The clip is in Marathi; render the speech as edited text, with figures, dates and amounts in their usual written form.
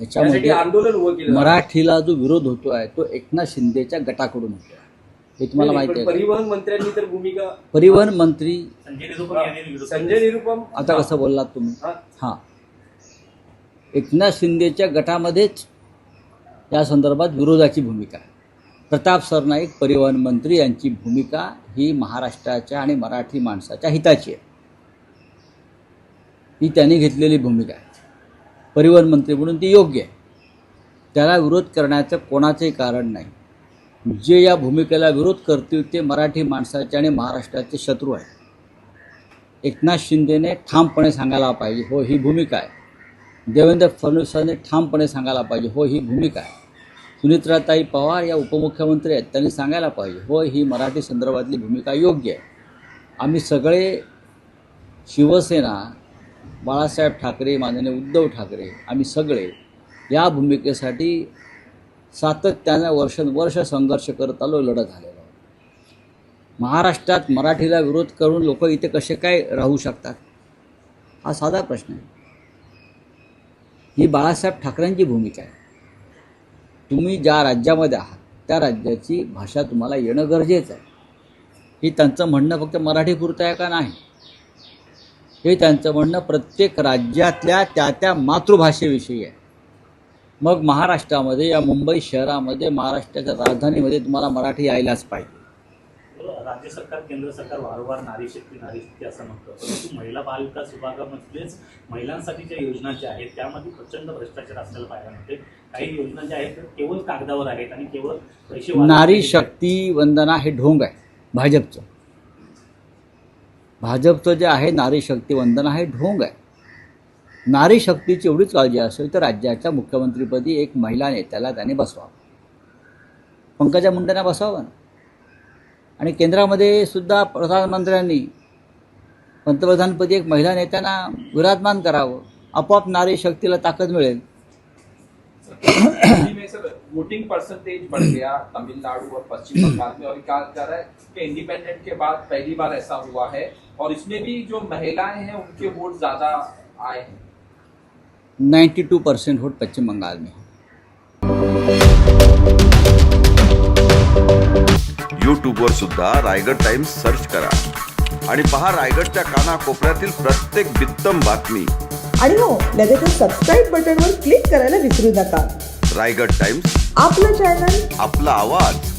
याच्यामध्ये आंदोलन उभं केलं. मराठीला जो विरोध होतो आहे तो एकनाथ शिंदेच्या गटाकडून होतो आहे, हे तुम्हाला माहिती आहे. परिवहन मंत्र्यांनी तर भूमिका, परिवहन मंत्री संजय निरुपम, आता कसं बोललात तुम्ही? हां, एकनाथ शिंदेच्या गटामध्येच या संदर्भात विरोधाची भूमिका आहे. प्रताप सरनाईक परिवहन मंत्री यांची भूमिका ही महाराष्ट्राच्या आणि मराठी माणसाच्या हिताची आहे. ही त्यांनी घेतलेली भूमिका आहे. परिवहन मंत्री म्हणून ती योग्य आहे. त्याला विरोध करण्याचं कोणाचंही कारण नाही. जे या भूमिकेला विरोध करतील ते मराठी माणसाचे आणि महाराष्ट्राचे शत्रू आहेत. एकनाथ शिंदेने ठामपणे सांगायला पाहिजे, हो ही भूमिका आहे. देवेंद्र फडणवीसांनी ठामपणे सांगायला पाहिजे, हो ही भूमिका आहे. सुनीत्राताई पवार या उपमुख्यमंत्री आहेत, त्यांनी सांगायला पाहिजे, हो ही मराठी संदर्भातली भूमिका योग्य आहे. आम्ही सगळे शिवसेना, बाळासाहेब ठाकरे, माननीय उद्धव ठाकरे, आम्ही सगळे या भूमिकेसाठी सातत्यानं वर्ष संघर्ष करत आलो, लढत आलेलो. महाराष्ट्रात मराठीला विरोध करून लोक इथे कसे काय राहू शकतात, हा साधा प्रश्न आहे. ही बाळासाहेब ठाकरेंची भूमिका आहे. तुम्ही ज्या राज्यामध्ये आहात त्या राज्याची भाषा तुम्हाला येणं गरजेचं आहे. हे त्यांचं म्हणणं फक्त मराठीपुरतं आहे का नाही, हे त्यांचं म्हणणं प्रत्येक राज्यातल्या त्या मातृभाषेविषयी आहे. मग महाराष्ट्रामध्ये या मुंबई शहरामध्ये, महाराष्ट्राच्या राजधानीमध्ये तुम्हाला मराठी यायलाच पाहिजे. राज्य सरकार, केंद्र सरकार वारंवार नारी शक्ती असं म्हणतं, परंतु महिला बालविकास विभागामधलेच महिलांसाठीच्या योजना ज्या आहेत त्यामध्ये प्रचंड भ्रष्टाचार असलेला पाहायला मिळते. काही योजना ज्या आहेत केवळ कागदावर आहेत आणि केवळ पैसे. नारी शक्ती वंदना हे ढोंग आहे भाजपचं जे आहे नारी शक्ती वंदना हे ढोंग आहे. नारी शक्तीची एवढीच काळजी असेल तर राज्याच्या मुख्यमंत्रीपदी एक महिला नेत्याला त्याने बसवावं, पंकजा मुंडेंना बसवावं. आणि केंद्रामध्ये सुद्धा प्रधानमंत्र्यांनी पंतप्रधानपदी एक महिला नेत्यांना विराजमान करावं, आपोआप नारी शक्तीला ताकद मिळेल. वोटिंग परसेंटेज बढ़ गया तमिलनाडु और पश्चिम बंगाल में, और कहा जा रहा है कि इंडिपेंडेंट के बाद पहली बार ऐसा हुआ है, और इसमें भी जो महिलाएं हैं उनके वोट ज्यादा आए हैं. 92% वोट पश्चिम बंगाल में. यूट्यूबवर सुद्धा रायगड टाइम्स सर्च करा आणि पहा रायगडच्या कानाकोपऱ्यातील प्रत्येक बित्तम बातमी. आणि हो, लगेचच सबस्क्राईब बटनवर क्लिक करायला विसरू नका. रायगड टाइम्स, आपलं चॅनल, आपला आवाज.